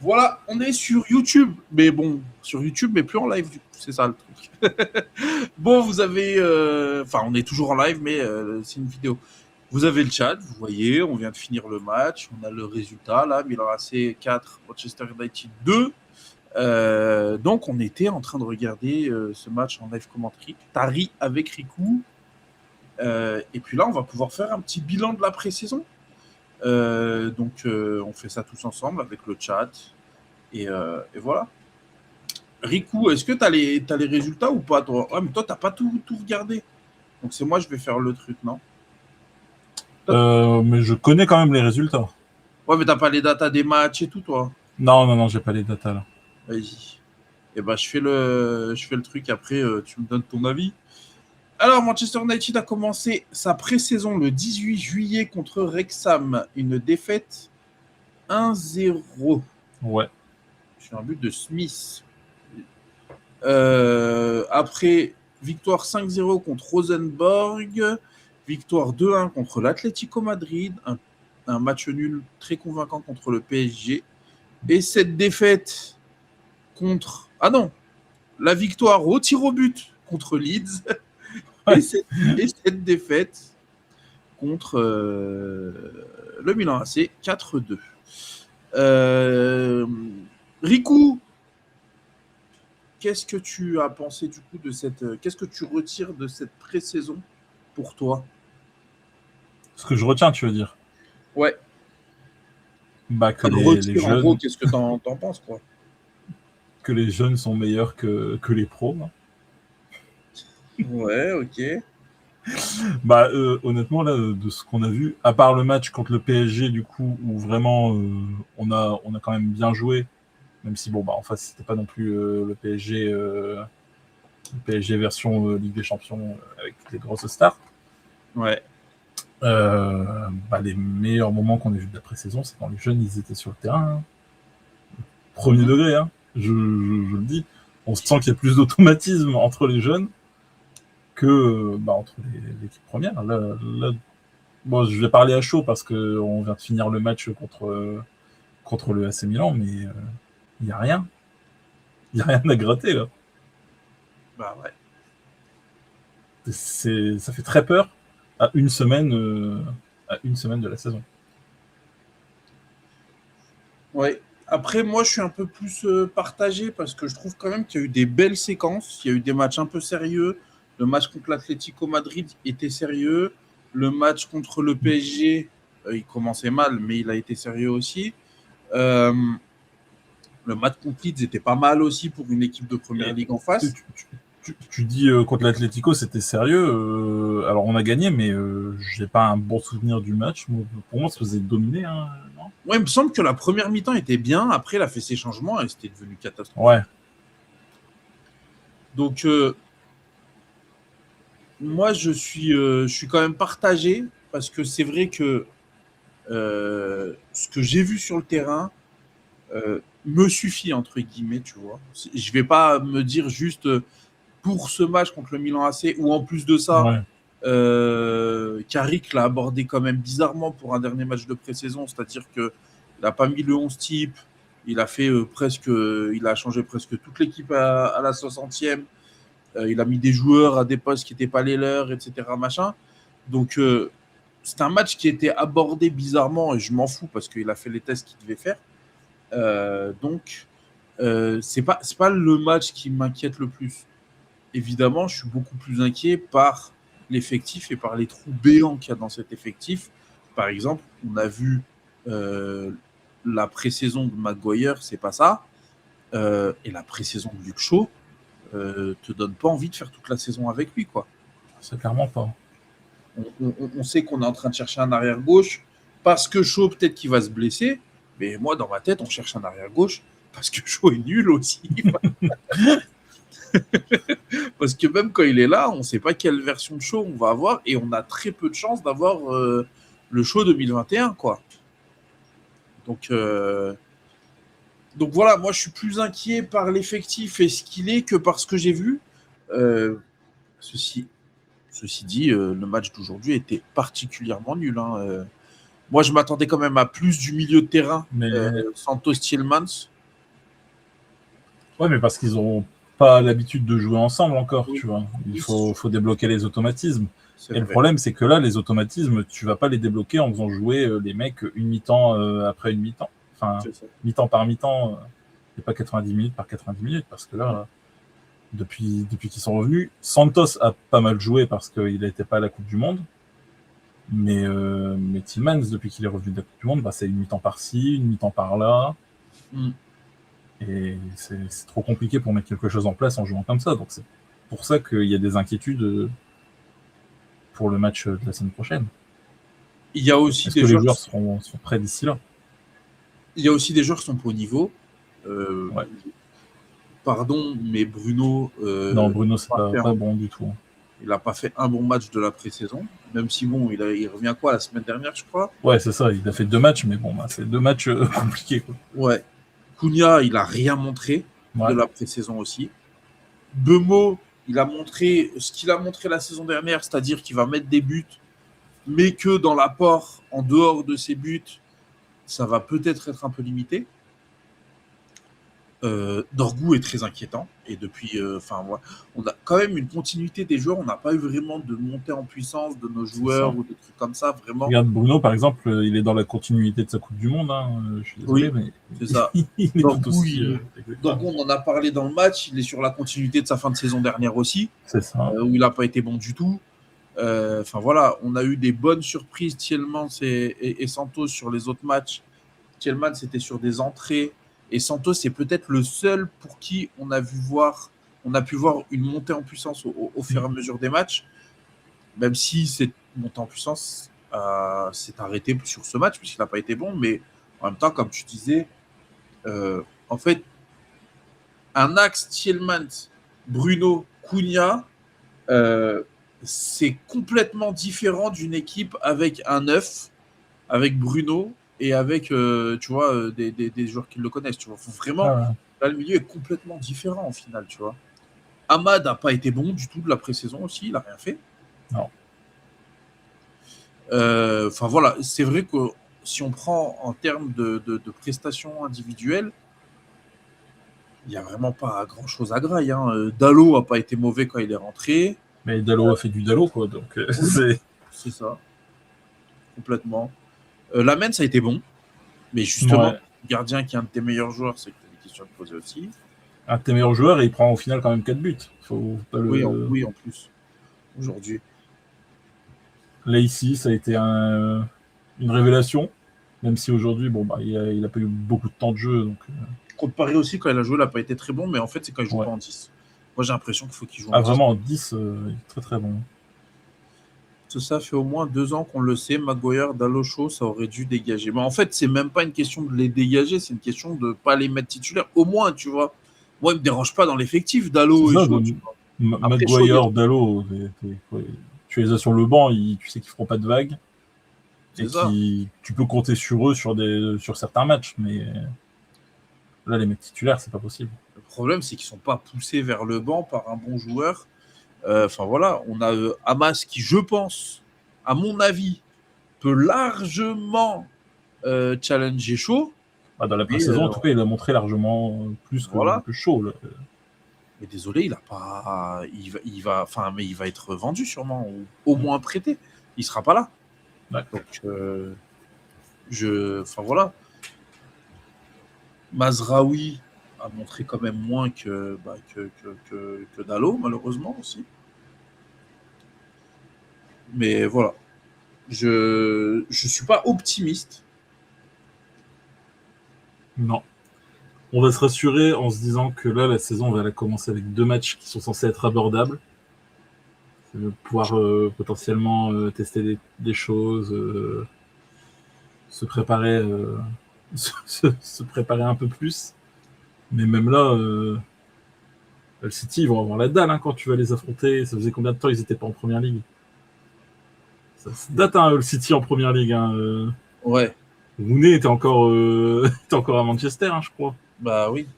Voilà, on est sur YouTube. Mais bon, sur YouTube, mais plus en live, du coup. C'est ça le truc. Bon, vous avez... Enfin, on est toujours en live, mais c'est une vidéo. Vous avez le chat, vous voyez, on vient de finir le match. On a le résultat, là. Milan AC 4, Manchester United 2. Donc, on était en train de regarder ce match en live commentary. Tari avec Riku. Et puis là, on va pouvoir faire un petit bilan de la pré-saison. Donc, on fait ça tous ensemble avec le chat. Et voilà. Riku, est-ce que tu as les résultats ou pas, toi? Ouais, mais toi, tu n'as pas tout regardé. Donc, c'est moi, je vais faire le truc, non? Mais je connais quand même les résultats. Ouais, mais tu n'as pas les datas des matchs et tout, toi? Non, j'ai pas les datas là. Vas-y. Et ben, je fais le truc. Après, tu me donnes ton avis. Alors, Manchester United a commencé sa pré-saison le 18 juillet contre Wrexham. Une défaite 1-0. Ouais. Sur un but de Smith. Après, victoire 5-0 contre Rosenborg. Victoire 2-1 contre l'Atlético Madrid. Un match nul très convaincant contre le PSG. Et cette défaite contre... Ah non, la victoire au tir au but contre Leeds. Ouais. Et cette défaite contre le Milan AC 4-2. Riku, qu'est-ce que tu as pensé du coup de cette... Qu'est-ce que tu retires de cette pré-saison pour toi? Ce que je retiens, tu veux dire? Ouais. Bah que les En gros, jeunes, qu'est-ce que t'en penses, quoi? que les jeunes sont meilleurs que les pros. Hein. Ouais, ok. Bah honnêtement là, de ce qu'on a vu, à part le match contre le PSG du coup où vraiment on a quand même bien joué, même si bon bah en face c'était pas non plus le PSG version Ligue des Champions avec toutes les grosses stars. Ouais. Bah, les meilleurs moments qu'on a vus de la pré-saison, c'est quand les jeunes ils étaient sur le terrain. Hein. Premier degré, hein. Je le dis. On sent qu'il y a plus d'automatisme entre les jeunes que entre l'équipe première. Là, bon, je vais parler à chaud parce qu'on vient de finir le match contre le AC Milan, mais il n'y a rien. Il n'y a rien à gratter là. Bah ouais. Ça fait très peur à une semaine de la saison. Ouais. Après, moi, je suis un peu plus partagé parce que je trouve quand même qu'il y a eu des belles séquences. Il y a eu des matchs un peu sérieux. Le match contre l'Atlético Madrid était sérieux. Le match contre le PSG, il commençait mal, mais il a été sérieux aussi. Euh, le match contre Leeds était pas mal aussi pour une équipe de première ligue en face. Tu dis contre l'Atlético, c'était sérieux. Alors on a gagné, mais j'ai pas un bon souvenir du match. Pour moi, ça faisait dominer. Hein, non Ouais, il me semble que la première mi-temps était bien. Après, elle a fait ses changements et c'était devenu catastrophique. Ouais. Donc, moi, je suis quand même partagé parce que c'est vrai que ce que j'ai vu sur le terrain me suffit, entre guillemets, tu vois. Je vais pas me dire juste pour ce match contre le Milan AC ou en plus de ça, Ouais. Carrick l'a abordé quand même bizarrement pour un dernier match de pré-saison, c'est-à-dire qu'il n'a pas mis le 11 type, il a fait il a changé presque toute l'équipe à la 60e, il a mis des joueurs à des postes qui n'étaient pas les leurs, etc. Machin. Donc, c'est un match qui était abordé bizarrement et je m'en fous parce qu'il a fait les tests qu'il devait faire. Donc, c'est pas le match qui m'inquiète le plus. Évidemment, je suis beaucoup plus inquiet par l'effectif et par les trous béants qu'il y a dans cet effectif. Par exemple, on a vu la pré-saison de Maguire, c'est pas ça. Et la pré-saison de Luke Shaw te donne pas envie de faire toute la saison avec lui, quoi. C'est clairement pas. On sait qu'on est en train de chercher un arrière gauche parce que Shaw peut-être qu'il va se blesser, mais moi dans ma tête on cherche un arrière gauche parce que Shaw est nul aussi. Parce que même quand il est là, on ne sait pas quelle version de Shaw on va avoir et on a très peu de chances d'avoir le Shaw 2021, quoi. Donc voilà, moi je suis plus inquiet par l'effectif et ce qu'il est que par ce que j'ai vu. Euh, ceci, ceci dit, le match d'aujourd'hui était particulièrement nul. Hein. Moi, je m'attendais quand même à plus du milieu de terrain. Mais Santos Tielemans. Ouais, mais parce qu'ils n'ont pas l'habitude de jouer ensemble encore, Oui, tu vois. Il oui, faut débloquer les automatismes. c'est Et le vrai. problème, c'est que là, les automatismes, tu vas pas les débloquer en faisant jouer les mecs une mi-temps après une mi-temps. Enfin, C'est ça. mi-temps par mi-temps, et pas 90 minutes par 90 minutes, parce que là, depuis qu'ils sont revenus, Santos a pas mal joué parce qu'il n'était pas à la Coupe du Monde. Mais Tillmans, depuis qu'il est revenu de la Coupe du Monde, bah, c'est une mi-temps par-ci, une mi-temps par-là. Mm. Et c'est trop compliqué pour mettre quelque chose en place en jouant comme ça. Donc c'est pour ça qu'il y a des inquiétudes pour le match de la semaine prochaine. Il y a aussi Est-ce des que les joueurs, joueurs seront prêts d'ici là? il y a aussi des joueurs qui sont pas au niveau. Euh, Ouais. Pardon, mais Bruno, Non, Bruno, c'est pas pas bon du tout. il n'a pas fait un bon match de la pré-saison. Même si, bon, il revient quoi la semaine dernière, je crois. Ouais, c'est ça. Il a fait 2 matchs, mais bon, bah, c'est 2 matchs compliqués, quoi. Ouais. Cunha, il a rien montré Ouais. de la pré-saison aussi. Bemo, il a montré ce qu'il a montré la saison dernière, c'est-à-dire qu'il va mettre des buts, mais que dans l'apport, en dehors de ses buts, ça va peut-être être un peu limité. Dorgu est très inquiétant. Et depuis, voilà, on a quand même une continuité des joueurs. On n'a pas eu vraiment de montée en puissance de nos joueurs ou des trucs comme ça, vraiment. Regarde, Bruno, par exemple, il est dans la continuité de sa Coupe du Monde. Hein. Je suis désolé, Oui, mais c'est ça. il est tout aussi. Dorgu, on en a parlé dans le match. Il est sur la continuité de sa fin de saison dernière aussi, C'est ça. où il n'a pas été bon du tout. Voilà, on a eu des bonnes surprises, Thielmans et Santos sur les autres matchs. Thielmans, c'était sur des entrées. Et Santos, c'est peut-être le seul pour qui on a pu voir une montée en puissance au fur et à mesure des matchs, même si cette montée en puissance s'est arrêtée sur ce match, puisqu'il n'a pas été bon. Mais en même temps, comme tu disais, en fait, un axe Thielmans, Bruno, Cunha, c'est complètement différent d'une équipe avec un 9, avec Bruno et avec, tu vois, des joueurs qui le connaissent. Tu vois. Faut vraiment, là, le milieu est complètement différent en finale, tu vois. Ahmad n'a pas été bon du tout de la pré-saison aussi, il n'a rien fait. Non. Voilà, c'est vrai que si on prend en termes de prestations individuelles, il n'y a vraiment pas grand-chose à graille. Hein. Dalot n'a pas été mauvais quand il est rentré. Mais Dalot a fait du Dalot, quoi. Donc, c'est ça, complètement. Lamens, ça a été bon. Mais justement, gardien qui est un de tes meilleurs joueurs, c'est que tu as des questions à te poser aussi. Un de tes meilleurs joueurs et il prend au final quand même 4 buts. Faut pas oui, en plus, aujourd'hui. Là, ici, ça a été une révélation, même si aujourd'hui, bon, bah, il a pas eu beaucoup de temps de jeu. Donc, contre Paris aussi, quand il a joué, il n'a pas été très bon, mais en fait, c'est quand il joue pas en 10. Moi, j'ai l'impression qu'il faut qu'il joue en 10. Vraiment, en 10, il est très très bon. Ça fait au moins 2 ans qu'on le sait. Maguire, Dalot, ça aurait dû dégager. Mais en fait, c'est même pas une question de les dégager, c'est une question de ne pas les mettre titulaires. Au moins, tu vois. Moi, il ne me dérange pas dans l'effectif, Dalot et Shaw. Maguire, Dalot, tu les as sur le banc, tu sais qu'ils ne feront pas de vagues. Et tu peux compter sur eux sur certains matchs, mais là, les mecs titulaires, c'est pas possible. Le problème, c'est qu'ils ne sont pas poussés vers le banc par un bon joueur. Voilà, on a Hamas qui, je pense, à mon avis, peut largement challenger Shaw. Dans la pré-saison, en tout cas, il a montré largement plus que Shaw. Là. Mais désolé, il a pas. Il va être vendu sûrement, ou au moins prêté. Il sera pas là. Donc, voilà. Mazraoui a montré quand même moins que Dalot, malheureusement aussi. Mais voilà. Je suis pas optimiste. Non. On va se rassurer en se disant que là, la saison, on va la commencer avec 2 matchs qui sont censés être abordables. Pouvoir potentiellement tester des choses, se préparer se préparer un peu plus. Mais même là, le City, ils vont avoir la dalle quand tu vas les affronter. Ça faisait combien de temps ils n'étaient pas en Première Ligue? Ça date, le City en Première Ligue. Ouais. Rooney était encore à Manchester, je crois. Bah oui.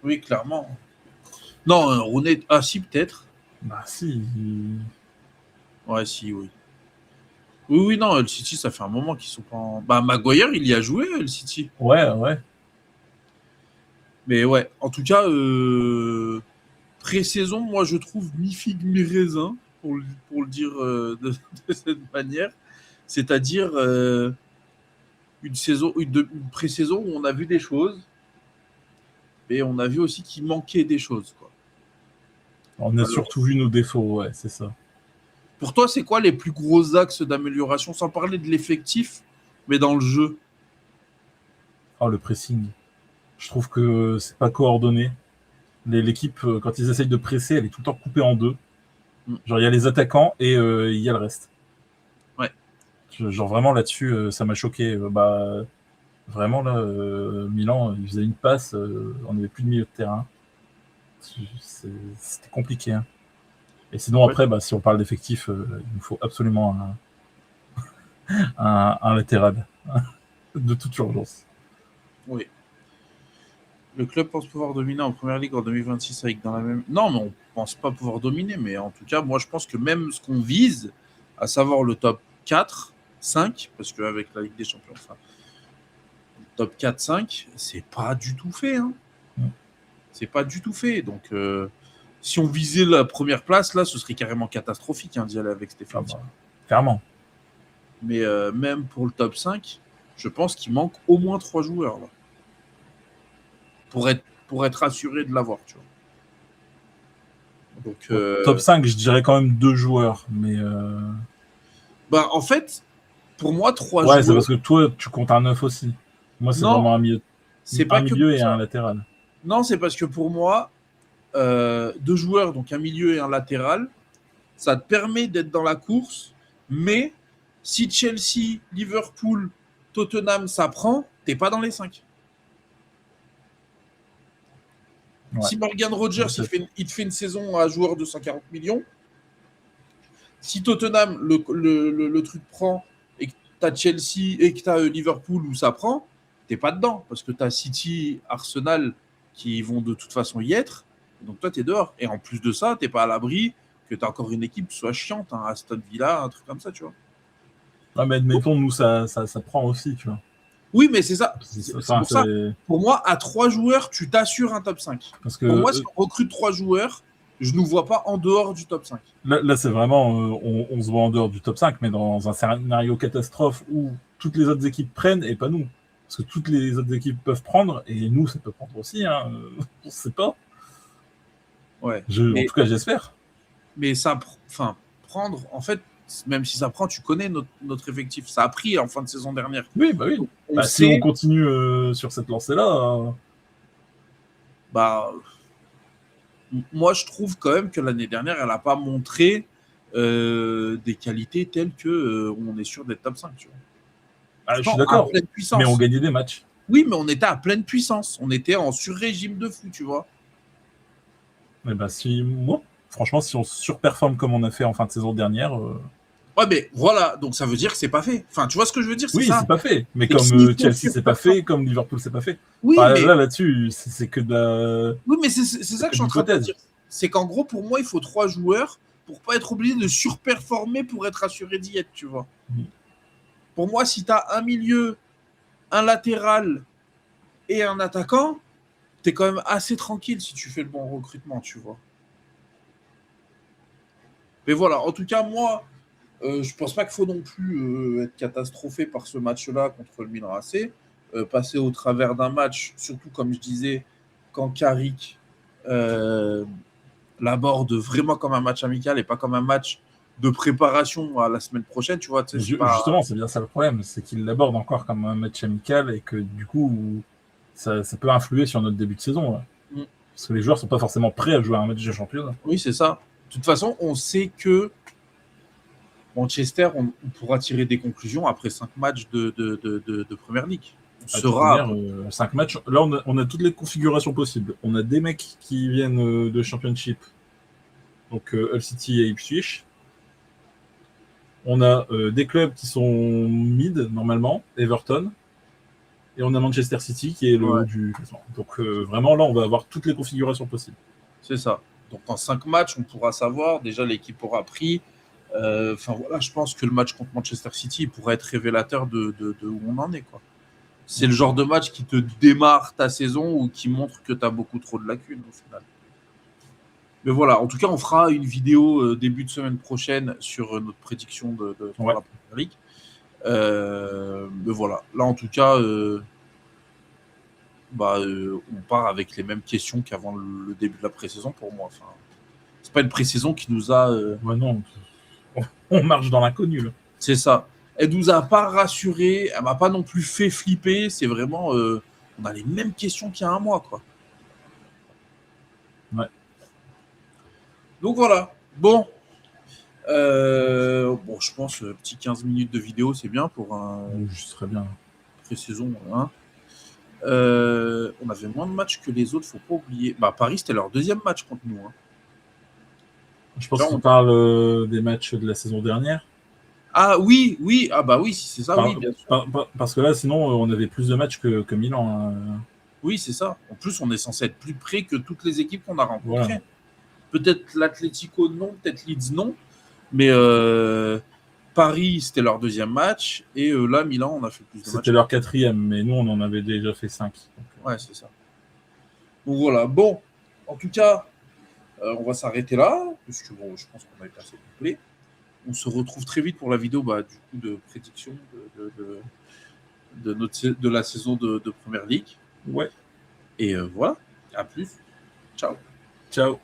Oui, clairement. Non, Rooney... Ah si, peut-être. Bah si. Ouais, si, oui. Oui, non, le City, ça fait un moment qu'ils sont pas en... Bah, Maguire, il y a joué, le City. Ouais. Mais ouais, en tout cas, pré-saison, moi je trouve mi figue mi raisin, pour le dire de cette manière. C'est-à-dire une pré-saison où on a vu des choses, et on a vu aussi qu'il manquait des choses, quoi. On a Alors, surtout vu nos défauts, ouais, c'est ça. pour toi, c'est quoi les plus gros axes d'amélioration, sans parler de l'effectif, mais dans le jeu? Oh, le pressing. Je trouve que c'est pas coordonné. L'équipe, quand ils essayent de presser, elle est tout le temps coupée en deux. Mm. Genre, il y a les attaquants et il y a le reste. Ouais. Genre, vraiment, là-dessus, ça m'a choqué. Vraiment, là, Milan, il faisait une passe, on n'avait plus de milieu de terrain. C'était compliqué. Hein. Et sinon, Ouais. après, si on parle d'effectifs, il nous faut absolument un latéral de toute urgence. Oui. Le club pense pouvoir dominer en première ligue en 2026 avec dans la même. Non, mais on pense pas pouvoir dominer, mais en tout cas, moi je pense que même ce qu'on vise, à savoir le top 4, 5, parce qu'avec la Ligue des Champions, enfin, top 4, 5, c'est pas du tout fait. Hein. C'est pas du tout fait. Donc, si on visait la première place, là, ce serait carrément catastrophique d'y aller avec Stéphane. Clairement. Mais même pour le top 5, je pense qu'il manque au moins 3 joueurs là, pour être assuré de l'avoir. Tu vois. Donc, top 5, je dirais quand même 2 joueurs. Mais en fait, pour moi, 3 ouais, joueurs. c'est parce que toi, tu comptes un 9 aussi. Moi, c'est vraiment un milieu, c'est pas que milieu et ça. un latéral. Non, c'est parce que pour moi, 2 joueurs, donc un milieu et un latéral, ça te permet d'être dans la course, mais si Chelsea, Liverpool, Tottenham, ça prend, t'es pas dans les 5. Ouais. Si Morgan Rogers, il te fait une saison à joueur de 140 millions, si Tottenham, le truc prend, et que t'as Chelsea et que t'as Liverpool où ça prend, t'es pas dedans, parce que t'as City, Arsenal qui vont de toute façon y être, donc toi t'es dehors. Et en plus de ça, t'es pas à l'abri que t'as encore une équipe qui soit chiante, hein, Aston Villa, un truc comme ça, tu vois. Ah, mais admettons, nous, ça prend aussi, tu vois. Oui, mais c'est ça. C'est pour ça. Pour moi, à 3 joueurs, tu t'assures un top 5. Parce que, pour moi, si on recrute 3 joueurs, je ne nous vois pas en dehors du top 5. Là c'est vraiment, on se voit en dehors du top 5, mais dans un scénario catastrophe où toutes les autres équipes prennent et pas nous. Parce que toutes les autres équipes peuvent prendre, et nous, ça peut prendre aussi, hein. On ne sait pas. Ouais. En tout cas, j'espère. Mais ça, prendre, en fait, même si ça prend, tu connais notre effectif. Ça a pris en fin de saison dernière. Oui, bah oui. Si on continue sur cette lancée-là. Moi, je trouve quand même que l'année dernière, elle n'a pas montré des qualités telles que on est sûr d'être top 5. Tu vois. Je suis d'accord. Mais on gagnait des matchs. Oui, mais on était à pleine puissance. On était en sur-régime de fou, tu vois. Moi, franchement, si on surperforme comme on a fait en fin de saison dernière. Ouais, mais voilà, donc ça veut dire que c'est pas fait. Enfin, tu vois ce que je veux dire, oui, c'est pas fait. Mais comme Chelsea, c'est pas fait, comme Liverpool, c'est pas fait. Oui, mais là-dessus, c'est que de la. Oui, mais c'est ça que je suis en train de dire. C'est qu'en gros, pour moi, il faut 3 joueurs pour pas être obligé de surperformer pour être assuré d'y être, tu vois. Pour moi, si tu as un milieu, un latéral et un attaquant, tu es quand même assez tranquille si tu fais le bon recrutement, tu vois. Mais voilà, en tout cas, moi, je pense pas qu'il faut non plus être catastrophé par ce match-là contre le Milan AC. Passer au travers d'un match, surtout comme je disais, quand Carrick l'aborde vraiment comme un match amical et pas comme un match de préparation à la semaine prochaine, tu vois. Justement, c'est bien ça le problème, c'est qu'il l'aborde encore comme un match amical et que du coup, ça peut influer sur notre début de saison. Ouais. Parce que les joueurs sont pas forcément prêts à jouer un match de championnat. Oui, c'est ça. De toute façon, on sait que Manchester, on pourra tirer des conclusions après 5 matchs de Première Ligue. On sera... 5 matchs. Là, on a toutes les configurations possibles. On a des mecs qui viennent de Championship, donc Hull City et Ipswich. On a des clubs qui sont mid, normalement, Everton. Et on a Manchester City qui est le haut du classement. Donc vraiment, là, on va avoir toutes les configurations possibles. C'est ça. Donc en 5 matchs, on pourra savoir. Déjà, l'équipe aura pris. Voilà, je pense que le match contre Manchester City pourrait être révélateur de où on en est, quoi. c'est le genre de match qui te démarre ta saison ou qui montre que tu as beaucoup trop de lacunes au final. Mais voilà, en tout cas, on fera une vidéo début de semaine prochaine sur notre prédiction de pour la Première Ligue. Mais voilà, là en tout cas, on part avec les mêmes questions qu'avant le début de la pré-saison pour moi. Enfin, c'est pas une pré-saison qui nous a. Ouais, non, on marche dans l'inconnu là. C'est ça. Elle nous a pas rassuré, elle m'a pas non plus fait flipper. C'est vraiment, on a les mêmes questions qu'il y a un mois, quoi. Ouais. Donc voilà. Bon. Je pense petit 15 minutes de vidéo, c'est bien pour un. Je serais bien. Pré-saison, hein. On avait moins de matchs que les autres, faut pas oublier. Paris, c'était leur deuxième match contre nous. Hein. Je pense qu'on parle des matchs de la saison dernière. Ah oui, oui, c'est ça, oui, bien sûr. Parce que là, sinon, on avait plus de matchs que Milan. Hein. Oui, c'est ça. En plus, on est censé être plus près que toutes les équipes qu'on a rencontrées. Voilà. Peut-être l'Atlético, non, peut-être Leeds, non. Mais Paris, c'était leur deuxième match. Et là, Milan, on a fait plus de matchs. C'était leur quatrième, mais nous, on en avait déjà fait 5. Ouais, c'est ça. Donc voilà. Bon, en tout cas, on va s'arrêter là, puisque je pense qu'on a été assez complet. On se retrouve très vite pour la vidéo du coup de prédiction de la saison de Première Ligue. Ouais. Et voilà. À plus. Ciao. Ciao.